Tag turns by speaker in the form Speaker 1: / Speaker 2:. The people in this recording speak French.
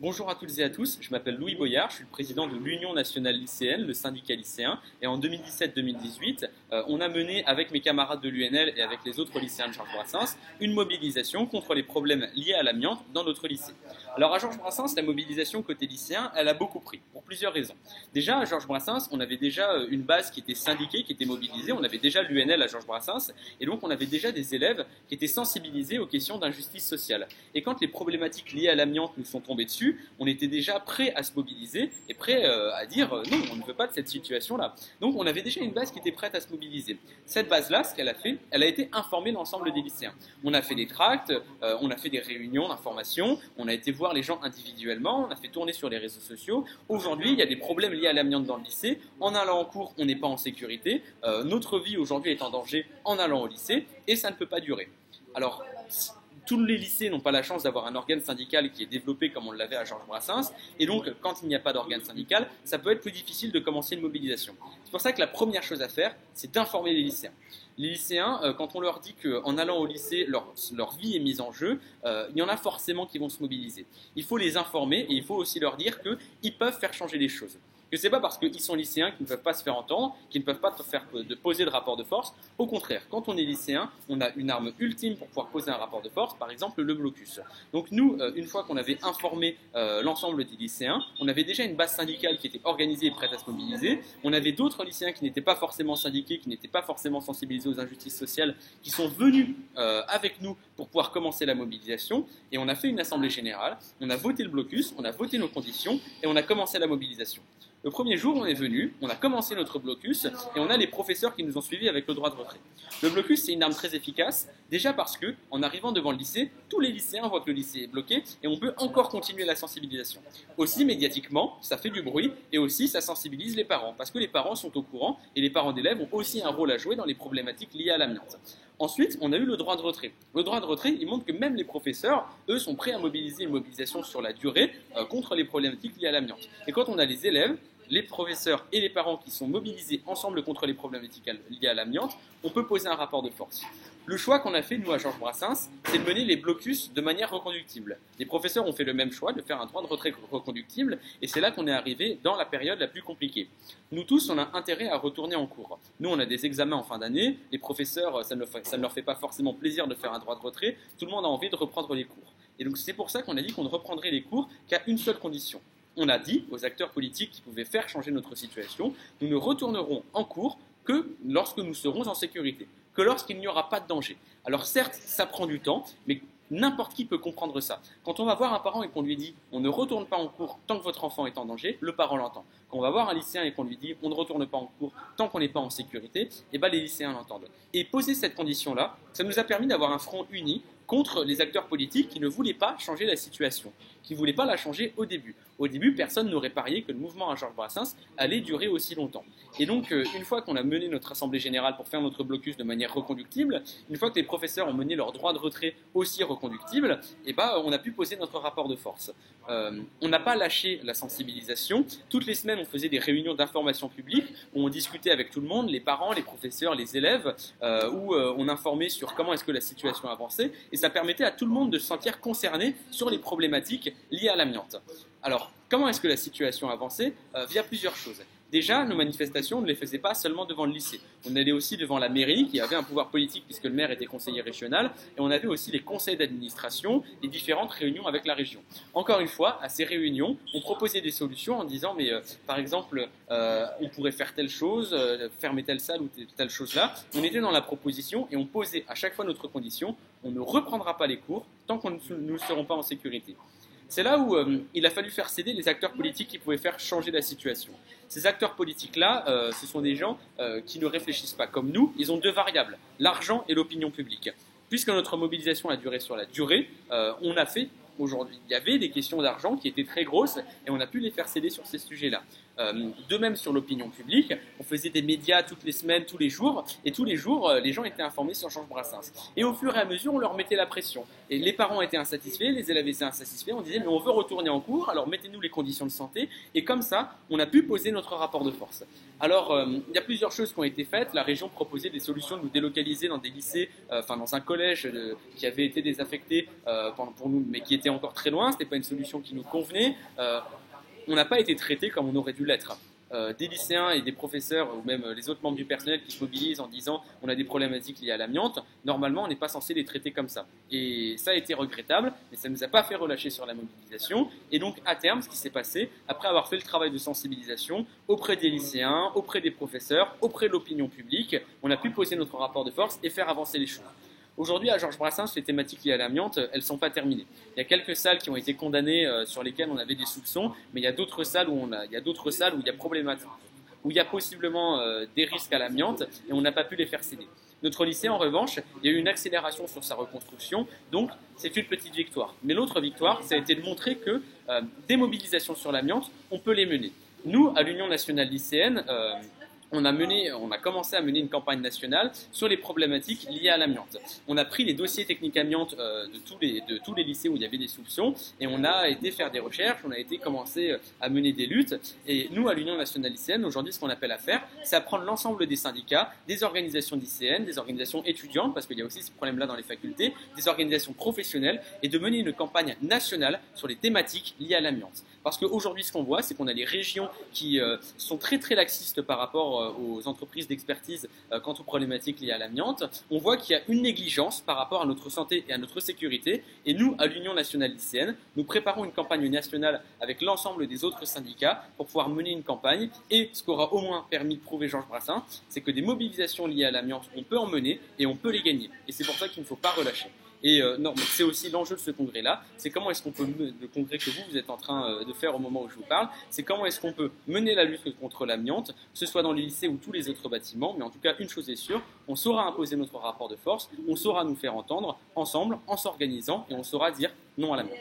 Speaker 1: Bonjour à toutes et à tous, je m'appelle Louis Boyard, je suis le président de l'Union nationale lycéenne, le syndicat lycéen, et en 2017-2018, on a mené avec mes camarades de l'UNL et avec les autres lycéens de Georges Brassens une mobilisation contre les problèmes liés à l'amiante dans notre lycée. Alors à Georges Brassens, la mobilisation côté lycéen, elle a beaucoup pris, pour plusieurs raisons. Déjà, à Georges Brassens, on avait déjà une base qui était syndiquée, qui était mobilisée, on avait déjà l'UNL à Georges Brassens, et donc on avait déjà des élèves qui étaient sensibilisés aux questions d'injustice sociale. Et quand les problématiques liées à l'amiante nous sont tombées dessus, on était déjà prêt à se mobiliser et prêt à dire non, on ne veut pas de cette situation-là. Donc on avait déjà une base qui était prête à se mobiliser. Cette base-là, ce qu'elle a fait, elle a été informer l'ensemble des lycéens. On a fait des tracts, on a fait des réunions d'information, on a été voir les gens individuellement, on a fait tourner sur les réseaux sociaux. Aujourd'hui, il y a des problèmes liés à l'amiante dans le lycée. En allant en cours, on n'est pas en sécurité. Notre vie aujourd'hui est en danger en allant au lycée et ça ne peut pas durer. Alors, tous les lycées n'ont pas la chance d'avoir un organe syndical qui est développé comme on l'avait à Georges Brassens, et donc quand il n'y a pas d'organe syndical, ça peut être plus difficile de commencer une mobilisation. C'est pour ça que la première chose à faire, c'est d'informer les lycéens. Les lycéens, quand on leur dit qu'en allant au lycée, leur vie est mise en jeu, il y en a forcément qui vont se mobiliser. Il faut les informer et il faut aussi leur dire qu'ils peuvent faire changer les choses. Que ce n'est pas parce qu'ils sont lycéens qu'ils ne peuvent pas se faire entendre, qu'ils ne peuvent pas poser de rapport de force. Au contraire, quand on est lycéen, on a une arme ultime pour pouvoir poser un rapport de force, par exemple le blocus. Donc nous, une fois qu'on avait informé l'ensemble des lycéens, on avait déjà une base syndicale qui était organisée et prête à se mobiliser. On avait d'autres lycéens qui n'étaient pas forcément syndiqués, qui n'étaient pas forcément sensibilisés aux injustices sociales, qui sont venus avec nous pour pouvoir commencer la mobilisation. Et on a fait une assemblée générale, on a voté le blocus, on a voté nos conditions et on a commencé la mobilisation. Le premier jour, on est venu, on a commencé notre blocus et on a les professeurs qui nous ont suivis avec le droit de retrait. Le blocus, c'est une arme très efficace, déjà parce que, en arrivant devant le lycée, tous les lycéens voient que le lycée est bloqué et on peut encore continuer la sensibilisation. Aussi, médiatiquement, ça fait du bruit et aussi ça sensibilise les parents parce que les parents sont au courant et les parents d'élèves ont aussi un rôle à jouer dans les problématiques liées à l'amiante. Ensuite, on a eu le droit de retrait. Le droit de retrait, il montre que même les professeurs, eux, sont prêts à mobiliser une mobilisation sur la durée contre les problématiques liées à l'amiante. Et quand on a les élèves, les professeurs et les parents qui sont mobilisés ensemble contre les problématiques liées à l'amiante, on peut poser un rapport de force. Le choix qu'on a fait, nous, à Georges Brassens, c'est de mener les blocus de manière reconductible. Les professeurs ont fait le même choix, de faire un droit de retrait reconductible, et c'est là qu'on est arrivé dans la période la plus compliquée. Nous tous, on a intérêt à retourner en cours. Nous, on a des examens en fin d'année, les professeurs, ça ne leur fait pas forcément plaisir de faire un droit de retrait, tout le monde a envie de reprendre les cours. Et donc c'est pour ça qu'on a dit qu'on ne reprendrait les cours qu'à une seule condition. On a dit aux acteurs politiques qui pouvaient faire changer notre situation, nous ne retournerons en cours que lorsque nous serons en sécurité, que lorsqu'il n'y aura pas de danger. Alors certes, ça prend du temps, mais n'importe qui peut comprendre ça. Quand on va voir un parent et qu'on lui dit on ne retourne pas en cours tant que votre enfant est en danger, le parent l'entend. Quand on va voir un lycéen et qu'on lui dit on ne retourne pas en cours tant qu'on n'est pas en sécurité, et ben les lycéens l'entendent. Et poser cette condition-là, ça nous a permis d'avoir un front uni contre les acteurs politiques qui ne voulaient pas changer la situation, qui ne voulaient pas la changer au début. Au début, personne n'aurait parié que le mouvement à Georges Brassens allait durer aussi longtemps. Et donc, une fois qu'on a mené notre assemblée générale pour faire notre blocus de manière reconductible, une fois que les professeurs ont mené leur droit de retrait aussi reconductible, et ben, on a pu poser notre rapport de force. On n'a pas lâché la sensibilisation. Toutes les semaines, on faisait des réunions d'information publique où on discutait avec tout le monde, les parents, les professeurs, les élèves, où on informait sur comment est-ce que la situation avançait. Et ça permettait à tout le monde de se sentir concerné sur les problématiques liées à l'amiante. Alors, comment est-ce que la situation avançait via plusieurs choses. Déjà, nos manifestations, on ne les faisait pas seulement devant le lycée. On allait aussi devant la mairie, qui avait un pouvoir politique puisque le maire était conseiller régional, et on avait aussi les conseils d'administration et différentes réunions avec la région. Encore une fois, à ces réunions, on proposait des solutions en disant, mais par exemple, on pourrait faire telle chose, fermer telle salle ou telle chose-là. On était dans la proposition et on posait à chaque fois notre condition, on ne reprendra pas les cours tant qu'on nous ne serons pas en sécurité. C'est là où il a fallu faire céder les acteurs politiques qui pouvaient faire changer la situation. Ces acteurs politiques-là, ce sont des gens qui ne réfléchissent pas comme nous. Ils ont deux variables, l'argent et l'opinion publique. Puisque notre mobilisation a duré sur la durée, on a fait aujourd'hui, il y avait des questions d'argent qui étaient très grosses et on a pu les faire céder sur ces sujets-là. de même sur l'opinion publique. On faisait des médias toutes les semaines, tous les jours, et tous les jours, les gens étaient informés sur Georges Brassens. Et au fur et à mesure, on leur mettait la pression. Et les parents étaient insatisfaits, les élèves étaient insatisfaits, on disait mais on veut retourner en cours, alors mettez-nous les conditions de santé, et comme ça, on a pu poser notre rapport de force. Alors, il y a plusieurs choses qui ont été faites. La région proposait des solutions de nous délocaliser dans des lycées, dans un collège qui avait été désaffecté pour nous, mais qui était encore très loin, ce n'était pas une solution qui nous convenait. On n'a pas été traité comme on aurait dû l'être. Des lycéens et des professeurs ou même les autres membres du personnel qui se mobilisent en disant on a des problématiques liées à l'amiante, normalement on n'est pas censé les traiter comme ça. Et ça a été regrettable, mais ça ne nous a pas fait relâcher sur la mobilisation. Et donc à terme, ce qui s'est passé, après avoir fait le travail de sensibilisation auprès des lycéens, auprès des professeurs, auprès de l'opinion publique, on a pu poser notre rapport de force et faire avancer les choses. Aujourd'hui, à Georges Brassens, les thématiques liées à l'amiante, elles ne sont pas terminées. Il y a quelques salles qui ont été condamnées sur lesquelles on avait des soupçons, mais il y a d'autres salles où il y a problématique, où il y a possiblement des risques à l'amiante et on n'a pas pu les faire céder. Notre lycée, en revanche, il y a eu une accélération sur sa reconstruction, donc c'est une petite victoire. Mais l'autre victoire, ça a été de montrer que des mobilisations sur l'amiante, on peut les mener. Nous, à l'Union nationale lycéenne, on a commencé à mener une campagne nationale sur les problématiques liées à l'amiante. On a pris les dossiers techniques amiante de tous les lycées où il y avait des soupçons et on a été faire des recherches, on a été commencer à mener des luttes. Et nous, à l'Union nationale lycéenne, aujourd'hui, ce qu'on appelle à faire, c'est à prendre l'ensemble des syndicats, des organisations lycéennes, des organisations étudiantes, parce qu'il y a aussi ce problème-là dans les facultés, des organisations professionnelles, et de mener une campagne nationale sur les thématiques liées à l'amiante. Parce qu'aujourd'hui, ce qu'on voit, c'est qu'on a des régions qui sont très très laxistes par rapport aux entreprises d'expertise quant aux problématiques liées à l'amiante. On voit qu'il y a une négligence par rapport à notre santé et à notre sécurité. Et nous, à l'Union nationale lycéenne, nous préparons une campagne nationale avec l'ensemble des autres syndicats pour pouvoir mener une campagne. Et ce qu'aura au moins permis de prouver Georges Brassens, c'est que des mobilisations liées à l'amiante, on peut en mener et on peut les gagner. Et c'est pour ça qu'il ne faut pas relâcher. Et non, c'est aussi l'enjeu de ce congrès-là, c'est comment est-ce qu'on peut, le congrès que vous êtes en train de faire au moment où je vous parle, c'est comment est-ce qu'on peut mener la lutte contre l'amiante, que ce soit dans les lycées ou tous les autres bâtiments, mais en tout cas, une chose est sûre, on saura imposer notre rapport de force, on saura nous faire entendre ensemble, en s'organisant, et on saura dire non à l'amiante.